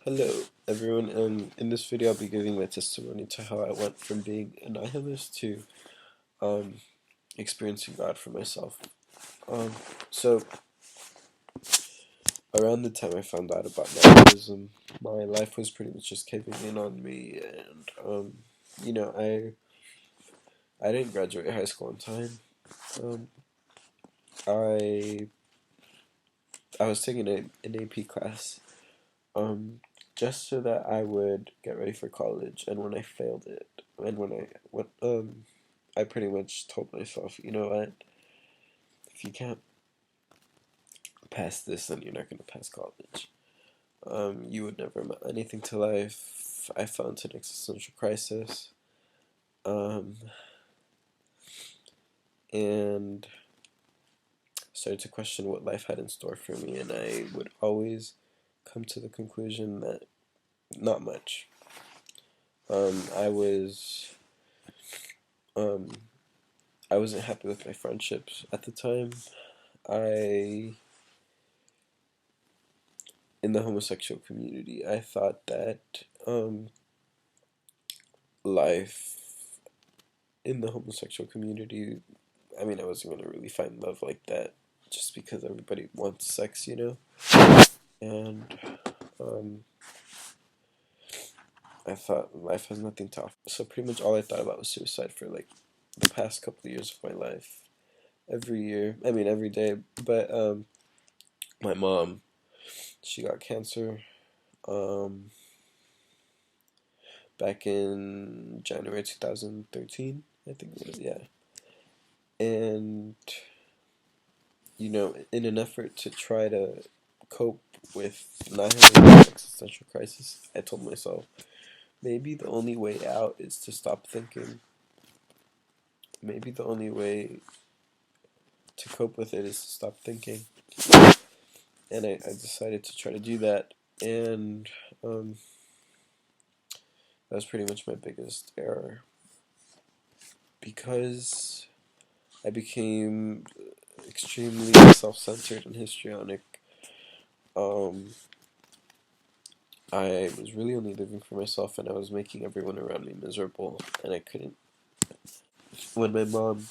Hello, everyone. In this video, I'll be giving my testimony to how I went from being a nihilist to um, experiencing God for myself. So, around the time I found out about nihilism, my life was pretty much just caving in on me, and I didn't graduate high school on time. Um, I I was taking an AP class, um, just so that I would get ready for college, and when I failed it, and when I went I pretty much told myself, you know what, if you can't pass this, then you're not going to pass college. You would never amount anything to life. I fell into an existential crisis. Um, and started to question what life had in store for me, and I would always come to the conclusion that not much. I was, um, I wasn't happy with my friendships at the time. I In the homosexual community, I thought that life in the homosexual community, I mean, I wasn't gonna really find love like that just because everybody wants sex, you know? And um, I thought life has nothing to offer. So pretty much all I thought about was suicide for like the past couple of years of my life. Every year, I mean, every day. But my mom, she got cancer um, back in January 2013, I think it was, yeah. And in an effort to try to cope with not having an existential crisis, I told myself maybe the only way out is to stop thinking. Maybe the only way to cope with it is to stop thinking. And I decided to try to do that. And um, that was pretty much my biggest error. Because I became extremely self centered and histrionic. Um, I was really only living for myself, and I was making everyone around me miserable, and I couldn't. When my mom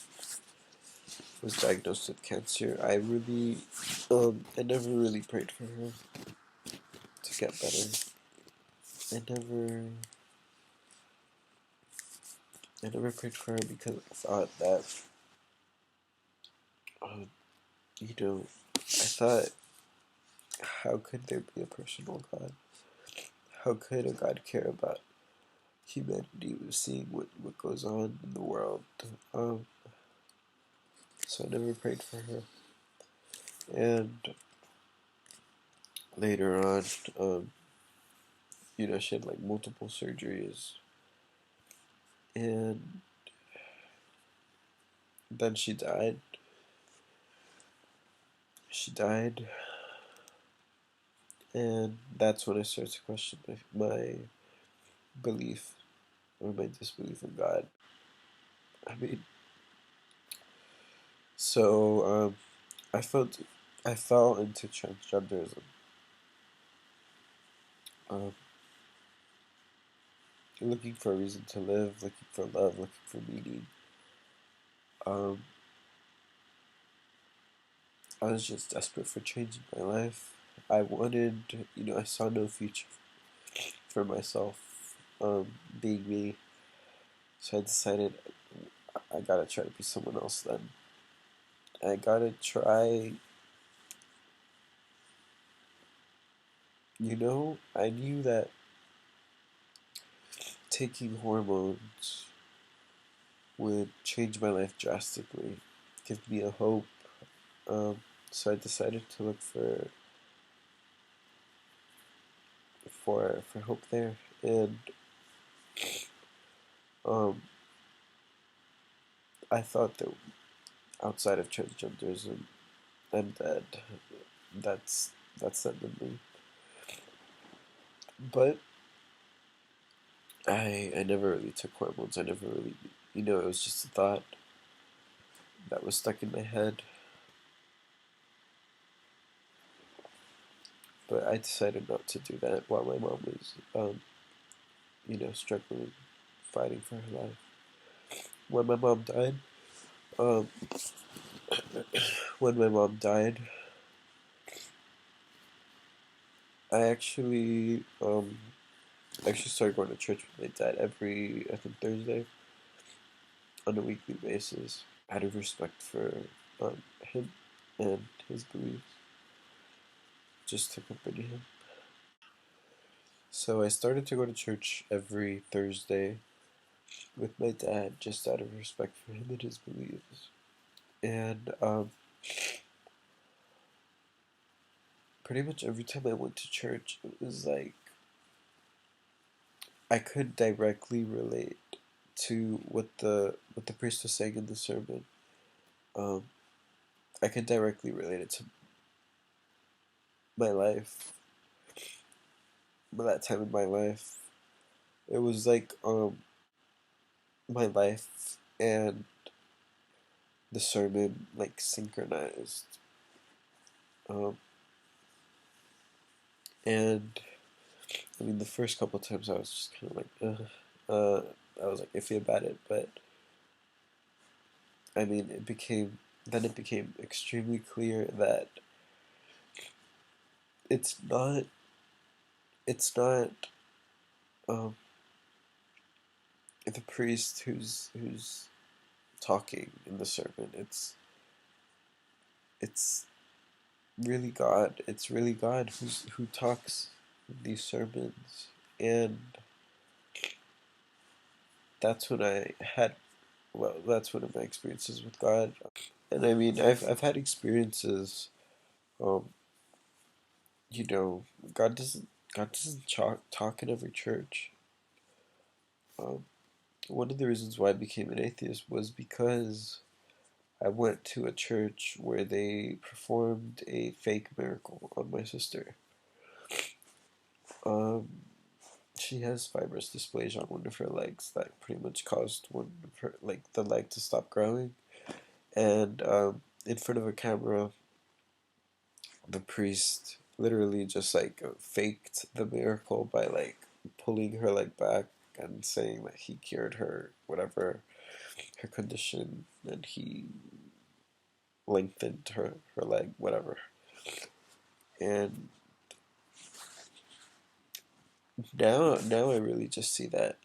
was diagnosed with cancer, I never really prayed for her to get better. I never, I never prayed for her because I thought that, uh, I thought, how could there be a personal God? How could a God care about humanity with seeing what goes on in the world? Um, so I never prayed for her. And later on, um, she had like multiple surgeries, and then she died. She died, and that's when I started to question my belief or my disbelief in God. I mean, so I felt I fell into transgenderism, um, looking for a reason to live, looking for love, looking for meaning. Um, I was just desperate for change in my life. I wanted, I saw no future for myself, being me. So I decided I gotta try to be someone else then. I gotta try, I knew that taking hormones would change my life drastically, give me a hope. So I decided to look for hope there, and um, I thought that outside of transgenderism, I'm dead. That's that's the end of me. But I never really took hormones. I never really, it was just a thought that was stuck in my head. but I decided not to do that while my mom was, struggling, fighting for her life. When my mom died, um, when my mom died, I actually started going to church with my dad every, I think, Thursday on a weekly basis, out of respect for him and his beliefs, just to accompany him. So I started to go to church every Thursday with my dad, just out of respect for him and his beliefs. And pretty much every time I went to church, it was like I could directly relate to what the priest was saying in the sermon. Um, I could directly relate it to my life, that time in my life. It was like my life and the sermon like synchronized. Um, and I mean, the first couple times I was just kind of like, I was like iffy about it, but I mean, it became extremely clear that it's not, it's not, um, the priest who's talking in the sermon. It's really God. It's really God who talks in these sermons, and that's when I had, well, that's one of my experiences with God. And I mean, I've had experiences, um, you know, God doesn't talk in every church. Um, One of the reasons why I became an atheist was because I went to a church where they performed a fake miracle on my sister. Um, she has fibrous dysplasia on one of her legs that pretty much caused one of her, like, the leg to stop growing. And in front of a camera, the priest literally just like faked the miracle by like pulling her leg back and saying that he cured her, whatever her condition, and he lengthened her leg, whatever. And now I really just see that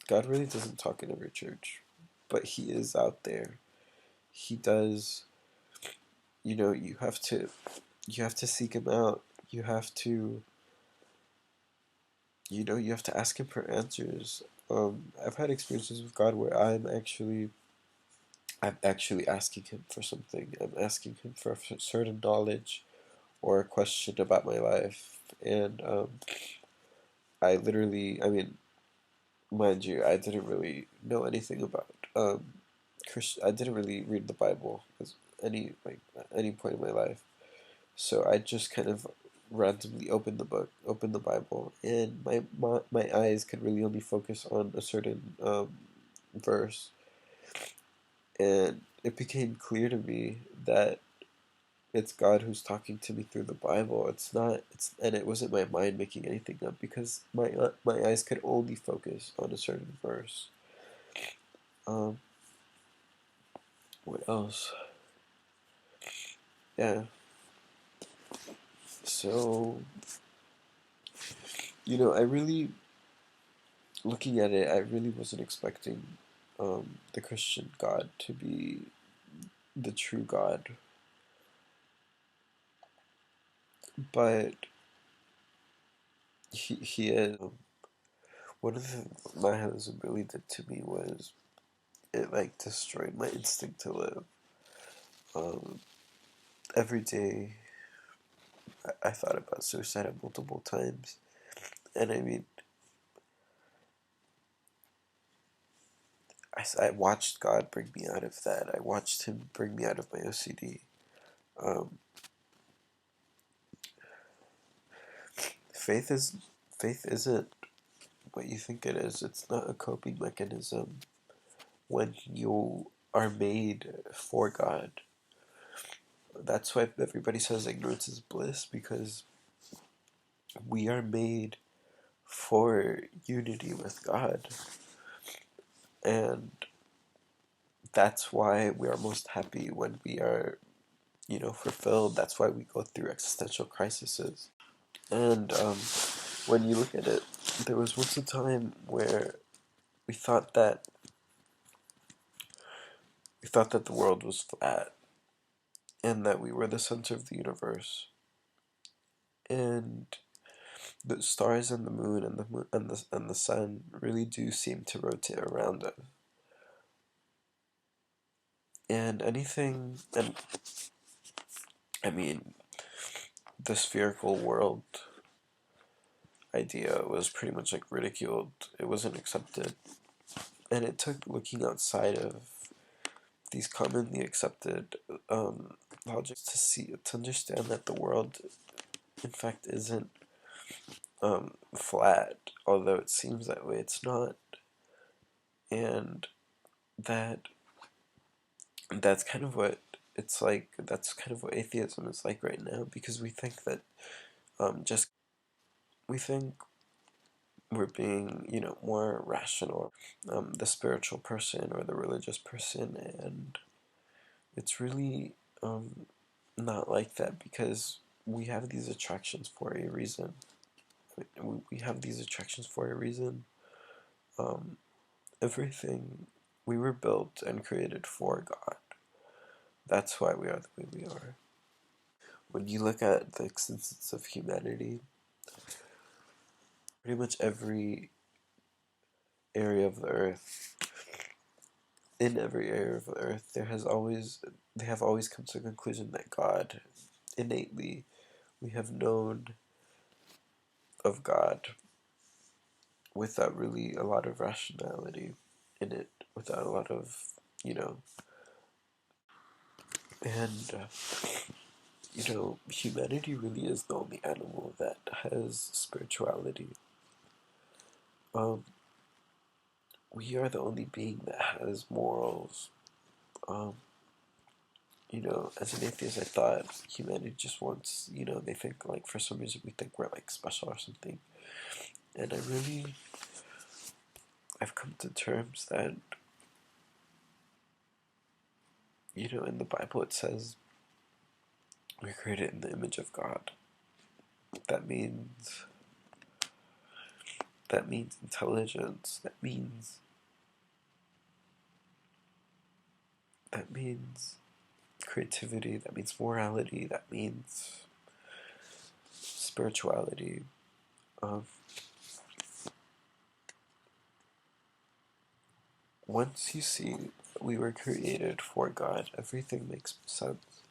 God really doesn't talk in every church, but He is out there. He does. You have to seek Him out. You have to you have to ask Him for answers. I've had experiences with God where I'm actually asking Him for something. I'm asking Him for a certain knowledge or a question about my life, and I mean, mind you, I didn't really know anything about I didn't really read the Bible at any point in my life, so I just kind of randomly opened the Bible, and my eyes could really only focus on a certain verse, and it became clear to me that it's God who's talking to me through the Bible. It's not. And it wasn't my mind making anything up because my eyes could only focus on a certain verse. Um, what else? Yeah. So I really, looking at it, I really wasn't expecting the Christian God to be the true God, but he is. One of the nihilism really did to me was it like destroyed my instinct to live. Um, every day I thought about suicide multiple times, and I mean, I watched God bring me out of that. I watched Him bring me out of my OCD. Um, faith is faith isn't what you think it is. It's not a coping mechanism when you are made for God. That's why everybody says ignorance is bliss, because we are made for unity with God. And that's why we are most happy when we are, fulfilled. That's why we go through existential crises. And when you look at it, there was once a time where we thought that the world was flat and that we were the center of the universe. And the stars and the moon and the sun really do seem to rotate around us. And I mean, the spherical world idea was pretty much like ridiculed. It wasn't accepted. And it took looking outside of these commonly accepted logics to understand that the world, in fact, isn't flat. Although it seems that way, it's not. And that that's kind of what it's like. That's kind of what atheism is like right now, because we think that just we think we're being, more rational, the spiritual person or the religious person, and it's really not like that, because we have these attractions for a reason. We have these attractions for a reason. Um, Everything, we were built and created for God. That's why we are the way we are. When you look at the existence of humanity, pretty much every area of the earth, in every area of the earth, they have always come to the conclusion that God, innately, we have known of God without really a lot of rationality in it, without a lot of, you know, and, humanity really is the only animal that has spirituality. Um, we are the only being that has morals. Um, as an atheist, I thought humanity just wants, they think, like, for some reason we think we're, like, special or something. And I've come to terms that, in the Bible it says we're created in the image of God. That means, intelligence. That means creativity. That means morality. That means spirituality. Um, Once you see we were created for God, everything makes sense.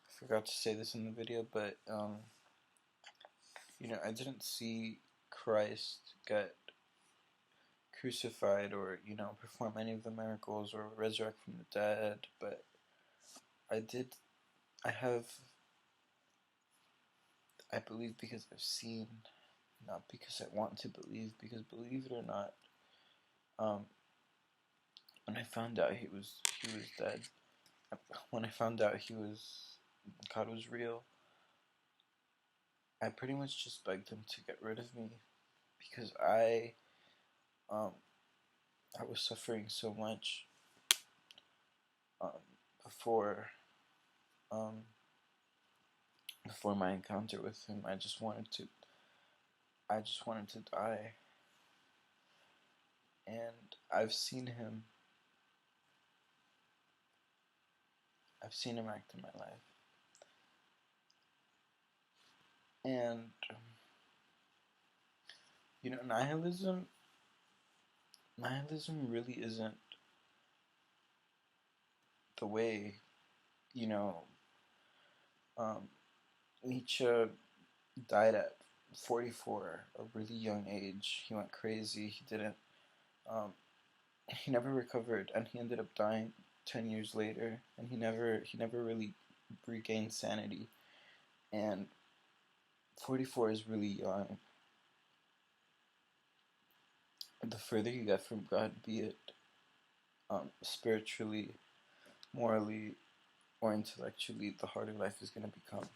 I forgot to say this in the video, but I didn't see Christ get crucified or perform any of the miracles or resurrect from the dead, but I did. I have. I believe because I've seen, not because I want to believe. Because believe it or not, um, when I found out he was dead, when I found out God was real, I pretty much just begged him to get rid of me because um I was suffering so much um before um before my encounter with him. I just wanted to die, and I've seen him act in my life. And nihilism really isn't the way. you know um Nietzsche died at 44, a really young age. He went crazy. Um he never recovered, and he ended up dying 10 years later, and he never really regained sanity. And 44 is really young. The further you get from God, be it spiritually, morally, more intellectually, the harder life is going to become.